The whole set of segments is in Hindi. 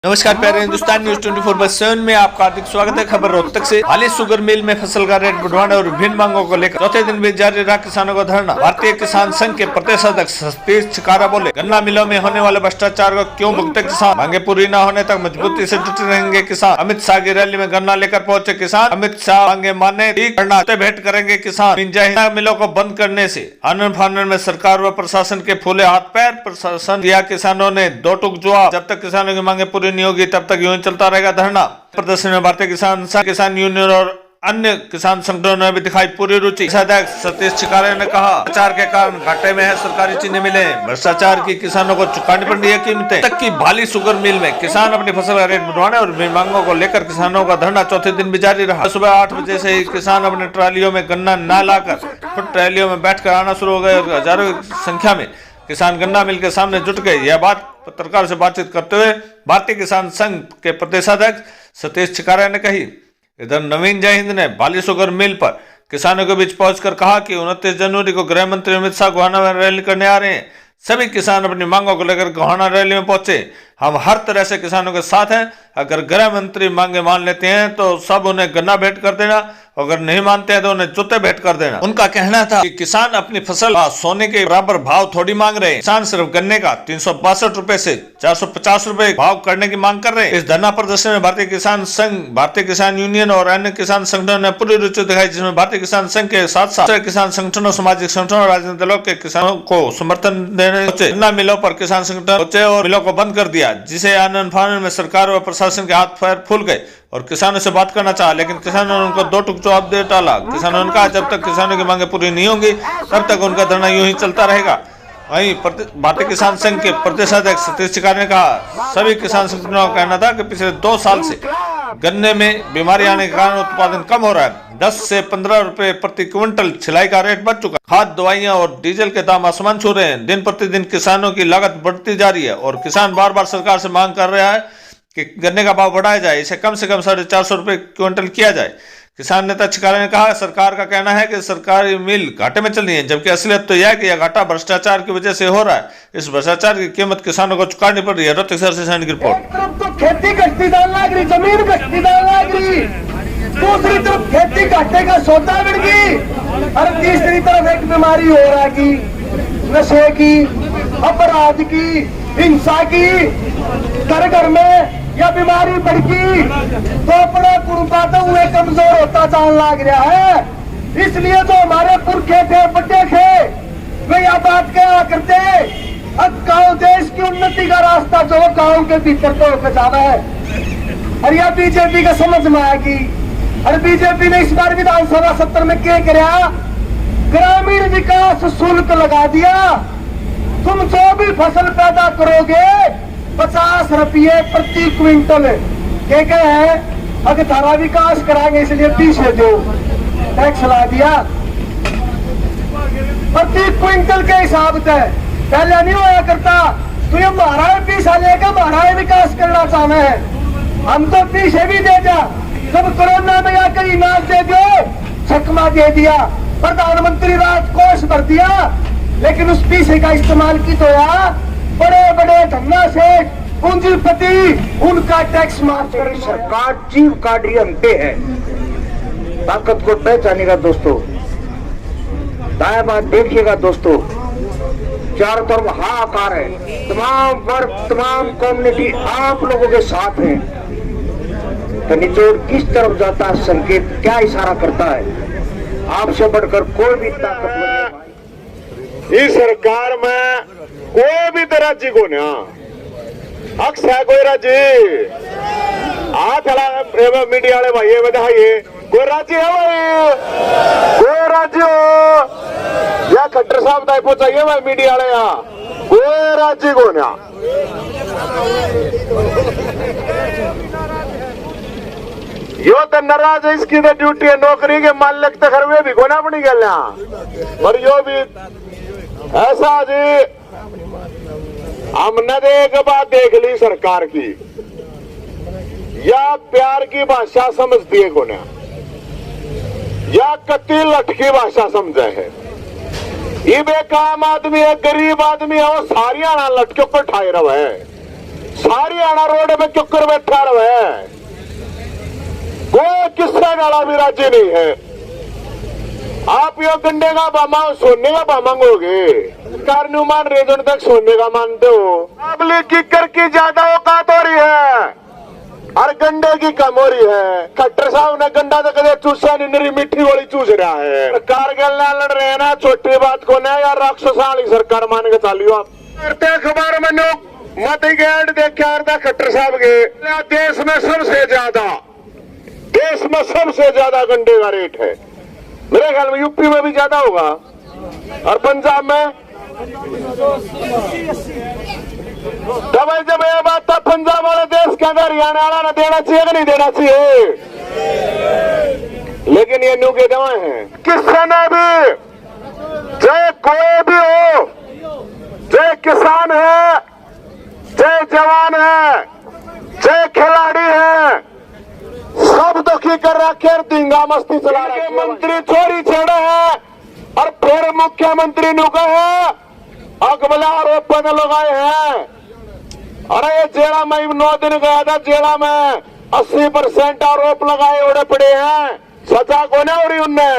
नमस्कार प्यारे हिंदुस्तान न्यूज 24/7 में आपका हार्दिक स्वागत है। खबर रोहतक से। हाल शुगर मिल में फसल का रेट बढ़वाने और विभिन्न मांगों को लेकर चौथे दिन भी जारी रहा किसानों का धरना। भारतीय किसान संघ के प्रदेश अध्यक्ष सतीश चिकारा बोले, गन्ना मिलों में होने वाले भ्रष्टाचार को क्यों भुगते किसान, मांगे पूरी न होने तक मजबूती से डटे रहेंगे किसान। अमित शाह की रैली में गन्ना लेकर पहुंचे किसान। अमित शाह मांगे माने करना भेंट करेंगे किसान। मिलों को बंद करने से आनन फानन में सरकार व प्रशासन के फूले हाथ पैर। प्रशासन दिया किसानों ने दो टूक जवाब। जब तक किसानों की मांगे पूरी नहीं होगी तब तक यूं ही चलता रहेगा धरना। प्रदर्शन में भारतीय किसान यूनियन और अन्य किसान संगठनों ने भी दिखाई पूरी रुचि। अध्यक्ष सतीश चिकारा ने कहा, भ्रष्टाचार के कारण घाटे में है सरकारी चीनी मिलें। भ्रष्टाचार की किसानों को चुकानी पड़ रही है कीमतें। तक की भाली शुगर मिल में किसान अपनी फसल का रेट बढ़वाने और मांगों को लेकर किसानों का धरना चौथे दिन भी जारी रहा। सुबह 8 बजे से ही किसान अपने ट्रालियों में गन्ना न लाकर खुद ट्रालियों में बैठकर आना शुरू हो गए और हजारों की संख्या में किसान गन्ना मिल के सामने जुट गए। यह बात पत्रकार से बातचीत करते हुए भारतीय किसान संघ के प्रदेशाध्यक्ष सतीश चिकारा ने कही। इधर नवीन जयहिंद ने भाली शुगर मिल पर किसानों के बीच पहुंचकर कहा कि 29 जनवरी को गृह मंत्री अमित शाह गोहाना में रैली करने आ रहे हैं। सभी किसान अपनी मांगों को लेकर गोहाना रैली में पहुंचे। हम हर तरह से किसानों के साथ हैं। अगर गृह मंत्री मांगे मान लेते हैं तो सब उन्हें गन्ना भेंट कर देना, अगर नहीं मानते हैं तो उन्हें जूते भेंट कर देना। उनका कहना था कि किसान अपनी फसल सोने के बराबर भाव थोड़ी मांग रहे हैं। किसान सिर्फ गन्ने का 362 रुपए से 450 रुपए भाव करने की मांग कर रहे हैं। इस धरना प्रदर्शन में भारतीय किसान संघ, भारतीय किसान यूनियन और अन्य किसान संगठनों ने पूरी रुचि दिखाई, जिसमें भारतीय किसान संघ के साथ साथ किसान संगठनों, सामाजिक संगठनों और राजनीतिक दलों के किसानों को समर्थन देने पहुंचे। गन्ना मिलों पर किसान संगठन पहुंचे और मिलों को बंद कर दिया, जिसे आनन फानन में सरकार व प्रशासन के हाथ पैर फूल गए और किसानों से बात करना चाहा, लेकिन किसानों ने उनको दो टूक जवाब दे डाला। किसानों ने कहा, जब तक किसानों की मांगे पूरी नहीं होंगी तब तक उनका धरना यूं ही चलता रहेगा। वहीं भारतीय किसान संघ के प्रदेशाध्यक्ष सतीश चिकारा ने कहा, सभी किसान संगठनों का कहना था कि पिछले 2 साल से गन्ने में बीमारी आने के कारण उत्पादन कम हो रहा है। 10 से 15 रुपए प्रति क्विंटल छिलाई का रेट बढ़ चुका। खाद, दवाइयां और डीजल के दाम आसमान छू रहे हैं। दिन प्रतिदिन किसानों की लागत बढ़ती जा रही है और किसान बार बार सरकार से मांग कर रहा है कि गन्ने का भाव बढ़ाया जाए, इसे कम से कम 450 रुपए क्विंटल किया जाए। किसान नेता चिकारा ने कहा, सरकार का कहना है कि सरकारी मिल घाटे में चल रही है, जबकि असलियत तो यह है कि यह घाटा भ्रष्टाचार की वजह से हो रहा है। इस भ्रष्टाचार की कीमत किसानों को चुकानी पड़ रही है। रोहतक शहर से सैनिक रिपोर्ट। एक तरफ तो खेती कश्तीदार लाग रही, जमीन कश्तीदार लाग रही, दूसरी तरफ खेती घाटे का सौदा बढ़ गई और तीसरी तरफ एक बीमारी हो रहा की, नशे की, अपराध की, हिंसा की। घर घर में यह बीमारी बढ़ गई तो अपना कुर्बाते हुए कमजोर होता जान लग रहा है। इसलिए जो हमारे पुरखे थे, बड़े थे, वे यह बात कहा करते, अब गाँव देश की उन्नति का रास्ता जो गाँव के भीतर तो जाना है। और यह बीजेपी का समझ में आएगी। और बीजेपी ने इस बार विधानसभा सत्र में क्या किया, ग्रामीण विकास शुल्क लगा दिया। तुम जो भी फसल पैदा करोगे 50 रुपये प्रति क्विंटल क्या है, अगर तारा विकास कराएंगे इसलिए पीछे दो टैक्स ला दिया प्रति क्विंटल के हिसाब से। पहले नहीं होया करता, तो ये हमारा पैसा लेकर हमारा विकास करना चाहना है, हम तो पीछे भी दे जा। जब कोरोना में आकर इनाम दे दो, चकमा दे दिया, प्रधानमंत्री राहत कोष भर दिया, लेकिन उस पैसे का इस्तेमाल की तो यार बड़े बड़े धंधा से पूंजीपति उनका टैक्स माफ कर। सरकार जीव काट रही हमपे है। ताकत को पहचानेगा दोस्तों, दाएं बात देखिएगा दोस्तों, चारों तरफ हाहाकार है। तमाम वर्ग, तमाम कम्युनिटी आप लोगों के साथ हैं। तो निचोड़ किस तरफ जाता है, संकेत क्या इशारा करता है? आपसे बढ़कर कोई भी ताकतवर इस सरकार में कोई भी तरह जी को ना हक है कोई राजी हाथ हला मीडिया वाले भाई बताइए, कोई राजी है भाई, कोई राजी हो या खट्टर साहब तक पहुंचाइए भाई मीडिया वाले, यहाँ कोई राजी को ना। यो तो नाराज है, इसकी तो ड्यूटी है, नौकरी के मालिक तो खरवे भी कोना अपनी गल पर यो भी ऐसा जी। हमने एक बात देख ली सरकार की, या प्यार की भाषा समझती है कोना, या कत्ती लठ की भाषा समझे है। ये बेकाम आदमी है, गरीब आदमी है, वो सारिया ना लटके पर ठाए रहा है। सारी आना रोड में क्यों कर बैठा रहे, कोई किस्सा नाला भी राजी नहीं है। आप यो गंडे का बामा सोने का बामा मांगोगे, सरकार नहीं मान रहे जो तक सोने का मानते हो। पब्लिक की कर की ज्यादा औकात हो रही है और गंडे की कम हो रही है। खट्टर साहब ने गंडा तो कदे चूसा नहीं, नरी मीठी गोली चूस रहा है। सरकार के लड़ रहे हैं ना, छोटी बात को नहीं यार, राक्षसाली सरकार मान के चालियो आप। अखबार में मत गेट देखा खट्टर साहब के देश में सबसे ज्यादा गंडे का रेट है। मेरे ख्याल में यूपी में भी ज्यादा होगा और पंजाब में। दवाई जब ये बात था पंजाब वाले देश के अंदर हरियाणा वाला ना देना चाहिए कि नहीं देना चाहिए, लेकिन ये न्यू के दवाएं हैं। किसी ने भी चाहे कोई भी हो, चाहे किसान है, चाहे जवान है, चाहे खिलाड़ी है, सब दुखी कर रखे, दींगा मस्ती चला रहे। मंत्री चोरी छेड़े हैं और फिर मुख्यमंत्री ने कहा अगला आरोप लगाए हैं। अरे ये जेड़ा में 9 दिन गया था, जेड़ा में 80% आरोप लगाए उड़े पड़े हैं, सजा को नहीं हो रही उनने।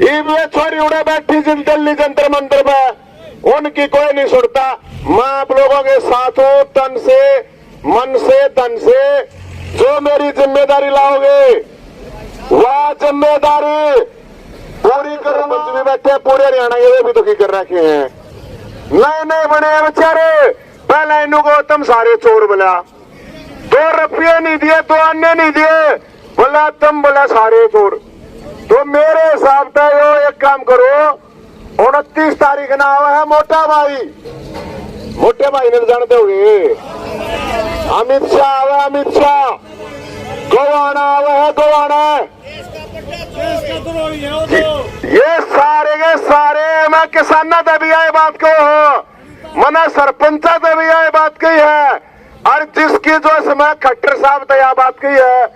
ये छोरी उड़े बैठी दिल्ली जंतर मंतर में, उनकी कोई नहीं सुनता। मैं आप लोगों के साथ हूं, तन से, मन से, धन से। जो मेरी जिम्मेदारी लाओगे वह जिम्मेदारी पूरी करो। मंच में बैठे पूरे हरियाणा ये भी दुखी कर रखे हैं, नए बने बेचारे। पहले इन्हों को तुम सारे चोर बोला, 2 रुपये नहीं दिए, 2 अन्य नहीं दिए, बोला तुम बोला सारे चोर। तो मेरे हिसाब से यो एक काम करो, 29 तारीख ना आवा है मोटा भाई, मोटे भाई ने जानते होगे, अमित शाह आवा, अमित शाह गोवाना आवा है, गोवाना। ये सारे के सारे मैं किसाना तक भी आई बात को हो, मना सरपंचा तक भी आई बात कही है, और जिसकी जो इसमें खट्टर साहब तक यह बात कही है,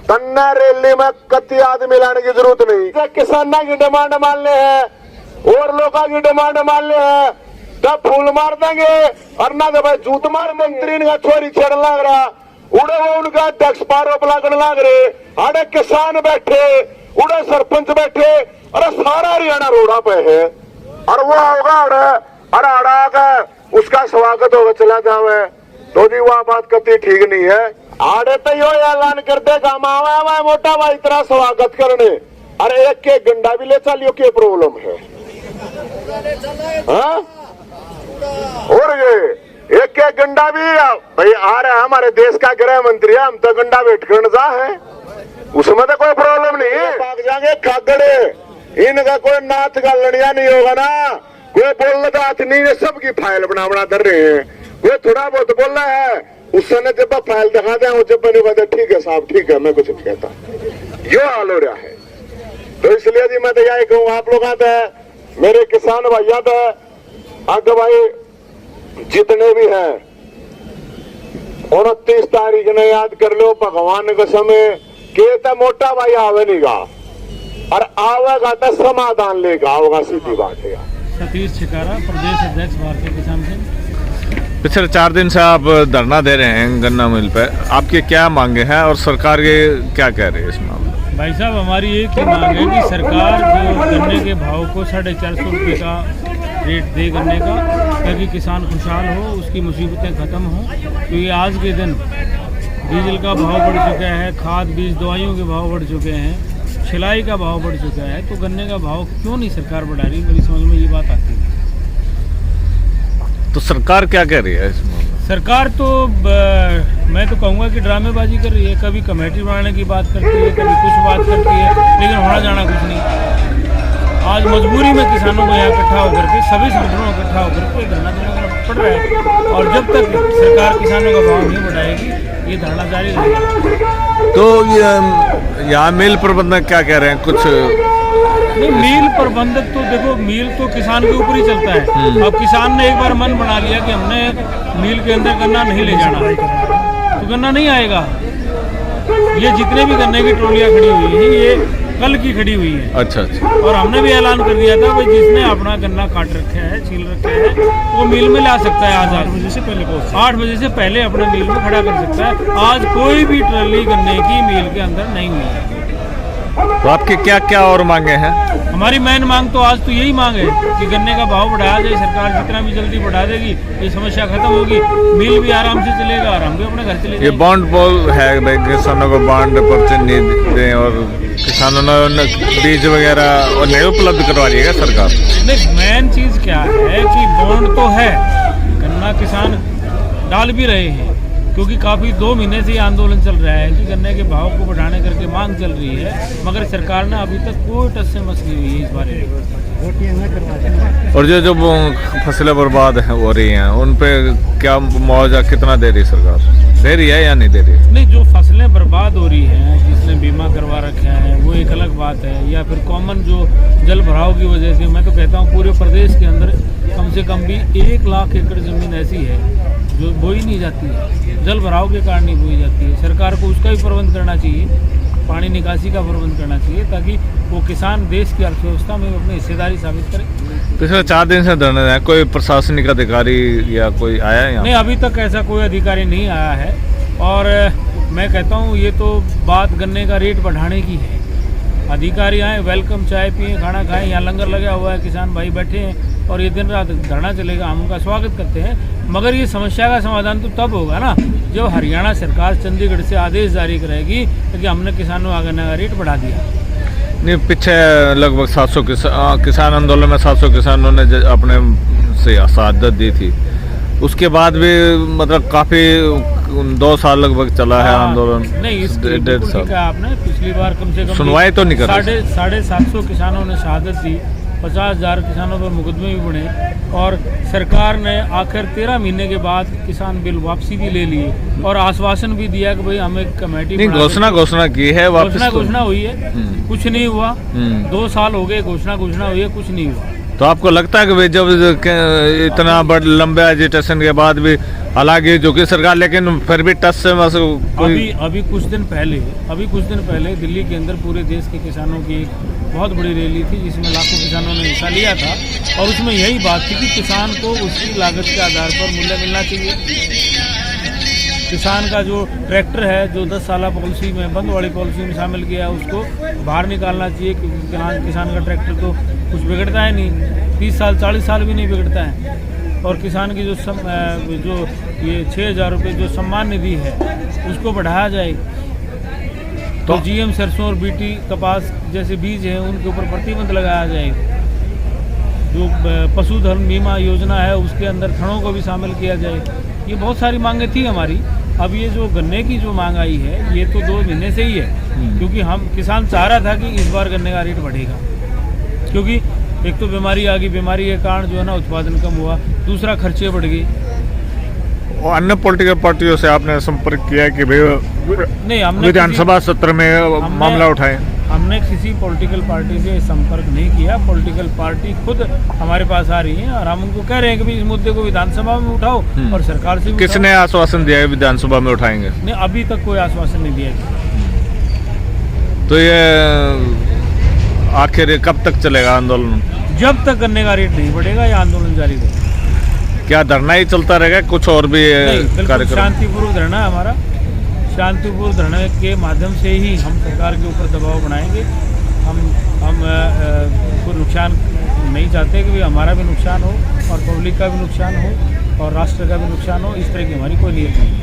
तन्ना रैली में कति आदमी लाने की जरूरत नहीं। किसाना की डिमांड मान ले है और लोगों की डिमांड मान ले है, तब फूल मार देंगे और ना तो भाई जूत मार। मंत्री का छोरी छेड़ लग रहा, उड़े वो उनका अध्यक्ष आरोप लगने लग रहे, अरे किसान बैठे, उड़े सरपंच बैठे, अरे सारा हरियाणा रोड़ा पे है। और वो होगा अरे अड़ा का उसका स्वागत होगा चला जावे, तो जी वह बात कति ठीक नहीं है। आड़े तो यो ऐलान कर दे काम आवा मोटा भाई तेरा स्वागत करने, अरे एक गंडा भी ले चलियो, क्या प्रॉब्लम है? हाँ? और ये एक गंडा भी भाई आ रहा है, हमारे देश का गृह मंत्री है, हम तो गंडा वेट करने जा है, उसमें तो कोई प्रॉब्लम नहीं है। भाग जाएंगे खागड़े, इनका कोई नाथ का लड़िया नहीं होगा ना, कोई बोल बात नहीं है, सबकी फाइल बना कर रहे हैं। कोई थोड़ा बहुत बोल रहा है, उस समय जब फाइल दिखा दे, जब मैंने कहता ठीक है साहब ठीक है, मैं कुछ नहीं कहता, यो हाल हो रहा है। तो इसलिए जी मैं तो यही कहूँ आप लोग मेरे किसान भैया तो आगे भाई जितने भी हैं, 29 तारीख ने याद कर लो, भगवान का समय के मोटा भाई आवे नहीं गा, और आवेगा तो समाधान लेगा, आओगा, सीधी बात है। सतीश छिकारा, प्रदेश अध्यक्ष भारतीय किसान संघ। पिछले 4 दिन से आप धरना दे रहे हैं गन्ना मिल पे, आपके क्या मांगे हैं और सरकार के क्या कह रही है इस मामले? भाई साहब हमारी एक ही मांग है कि सरकार जो गन्ने के भाव को 450 रुपये का रेट दे गन्ने का, ताकि किसान खुशहाल हो, उसकी मुसीबतें ख़त्म हों। क्योंकि आज के दिन डीजल का भाव बढ़ चुका है, खाद बीज दवाइयों के भाव बढ़ चुके हैं, छिलाई का भाव बढ़ चुका है, तो गन्ने का भाव क्यों नहीं सरकार बढ़ा रही? मेरी समझ में ये बात आती है। तो सरकार क्या कह रही है इसमें? सरकार तो मैं तो कहूँगा कि ड्रामेबाजी कर रही है, कभी कमेटी बनाने की बात करती है, कभी कुछ बात करती है, लेकिन होना जाना कुछ नहीं। आज मजबूरी में किसानों को यहाँ इकट्ठा होकर के, सभी संगठनों को इकट्ठा होकर के धरना देना पड़ रहा है, और जब तक सरकार किसानों का भाव नहीं बढ़ाएगी ये धरना जारी रहेगा। तो यहाँ मिल प्रबंधक क्या कह रहे हैं? कुछ नहीं, मिल प्रबंधक तो देखो, मिल तो किसान के ऊपर ही चलता है। अब किसान ने एक बार मन बना लिया कि हमने मिल के अंदर गन्ना नहीं ले जाना, तो गन्ना नहीं आएगा। ये जितने भी गन्ने की ट्रॉलियाँ खड़ी हुई हैं, ये कल की खड़ी हुई है। अच्छा अच्छा। और हमने भी ऐलान कर दिया था भाई जिसने अपना गन्ना काट रखा है, छील रखा है, वो मिल में ला सकता है। आज 8 बजे से पहले 8 बजे से पहले अपने मिल में खड़ा कर सकता है। आज कोई भी ट्रॉली गन्ने की मिल के अंदर नहीं हुई है। तो आपकी क्या क्या और मांगे हैं? हमारी मेन मांग तो आज तो यही मांग है कि गन्ने का भाव बढ़ाया जाए। सरकार जितना भी जल्दी बढ़ा देगी ये समस्या खत्म होगी, मिल भी आराम से चलेगा और हम भी अपने घर चले ये जाएंगे। बॉन्ड बोल है भाई, किसानों को बॉन्ड पर्चे नहीं दें और किसानों ने बीज वगैरह और नहीं उपलब्ध करवा रही है सरकार। नहीं, मेन चीज क्या है कि बॉन्ड तो है, गन्ना किसान डाल भी रहे हैं, क्योंकि काफ़ी 2 महीने से ये आंदोलन चल रहा है कि गन्ने के भाव को बढ़ाने करके मांग चल रही है, मगर सरकार ने अभी तक कोई टस से मस नहीं हुई है इस बारे में। और जो वो फसलें बर्बाद हो रही हैं उन पे क्या मुआवजा कितना दे रही सरकार? दे रही है या नहीं दे रही है? नहीं, जो फसलें बर्बाद हो रही हैं, जिसने बीमा करवा रखा है वो एक अलग बात है, या फिर कॉमन जो जल भराव की वजह से, मैं तो कहता हूँ पूरे प्रदेश के अंदर कम से कम भी 1 लाख एकड़ ज़मीन ऐसी है जो बोई नहीं जाती है, जल भराव के कारण नहीं बोई जाती है। सरकार को उसका भी प्रबंध करना चाहिए, पानी निकासी का प्रबंध करना चाहिए, ताकि वो किसान देश की अर्थव्यवस्था में अपनी हिस्सेदारी साबित करे। पिछले 4 दिन से धरने हैं, कोई प्रशासनिक अधिकारी या कोई आया है यहाँ? नहीं, अभी तक ऐसा कोई अधिकारी नहीं आया है। और मैं कहता हूँ ये तो बात गन्ने का रेट बढ़ाने की है। अधिकारी आए, वेलकम, चाय पिए, खाना खाएं, यहाँ लंगर लगा हुआ है, किसान भाई बैठे हैं और ये दिन रात धरना चलेगा, हम उनका स्वागत करते हैं। मगर ये समस्या का समाधान तो तब होगा ना जब हरियाणा सरकार चंडीगढ़ से आदेश जारी करेगी कि हमने किसानों का गन्ने का रेट बढ़ा दिया। नहीं, पीछे लगभग 700 किसान आंदोलन में 700 किसानों ने अपने से शहादत दी थी। उसके बाद भी मतलब काफ़ी 2 साल लगभग चला है आंदोलन। नहीं, 1.5 साल आपने पिछली बार कम से कम सुनवाई तो नहीं कर रही। 750 किसानों ने शहादत दी, 50,000 किसानों पर मुकदमे भी बने और सरकार ने आखिर 13 महीने के बाद किसान बिल वापसी भी ले लिए और आश्वासन भी दिया कि भाई हमें कमेटी नहीं, घोषणा की है, घोषणा हुई है, कुछ नहीं हुआ। 2 साल हो गए, घोषणा हुई है, कुछ नहीं हुआ। तो आपको लगता है कि भाई जब इतना बड़ लंबे एजिटेशन के बाद भी हालांकि जो कि सरकार, लेकिन फिर भी टच से कोई अभी कुछ दिन पहले दिल्ली के अंदर पूरे देश के किसानों की एक बहुत बड़ी रैली थी जिसमें लाखों किसानों ने हिस्सा लिया था और उसमें यही बात थी कि किसान को उसकी लागत के आधार पर मूल्य मिलना चाहिए। किसान का जो ट्रैक्टर है जो 10 साल पॉलिसी में, बंद वाली पॉलिसी में शामिल किया है, उसको बाहर निकालना चाहिए, क्योंकि किसान का ट्रैक्टर तो कुछ बिगड़ता है नहीं, 30 साल 40 साल भी नहीं बिगड़ता है। और किसान की जो ये 6,000 रुपये जो सम्मान निधि है उसको बढ़ाया जाए। तो GM सरसों और BT कपास जैसे बीज हैं उनके ऊपर प्रतिबंध लगाया जाए। जो पशुधन बीमा योजना है उसके अंदर थड़ों को भी शामिल किया जाए। ये बहुत सारी मांगें थी हमारी। अब ये जो गन्ने की जो मांग आई है ये तो 2 महीने से ही है, क्योंकि हम किसान चाह रहा था कि इस बार गन्ने का रेट बढ़ेगा, क्योंकि एक तो बीमारी आ गई, बीमारी के कारण जो है ना उत्पादन कम हुआ, दूसरा खर्चे बढ़ गए। और अन्य पॉलिटिकल पार्टियों से आपने संपर्क किया कि भाई नहीं, हमने विधानसभा सत्र में मामला उठाए? हमने किसी पॉलिटिकल पार्टी से संपर्क नहीं किया। पॉलिटिकल पार्टी खुद हमारे पास आ रही है और हम उनको कह रहे हैं कि भाई इस मुद्दे को विधानसभा में उठाओ और सरकार से भी किसने आश्वासन दिया है विधानसभा में उठाएंगे? नहीं, अभी तक कोई आश्वासन नहीं दिया गया। तो ये आखिर कब तक चलेगा आंदोलन? जब तक गन्ने का रेट नहीं बढ़ेगा ये आंदोलन जारी रहेगा। क्या धरना ही चलता रहेगा, कुछ और भी कार्यक्रम? शांतिपूर्वक धरना है हमारा। शांतिपूर्ण धरने के माध्यम से ही हम सरकार के ऊपर दबाव बनाएंगे। हम कोई नुकसान नहीं चाहते कि भाई हमारा भी नुकसान हो और पब्लिक का भी नुकसान हो और राष्ट्र का भी नुकसान हो, इस तरह की हमारी कोई नीयत नहीं है।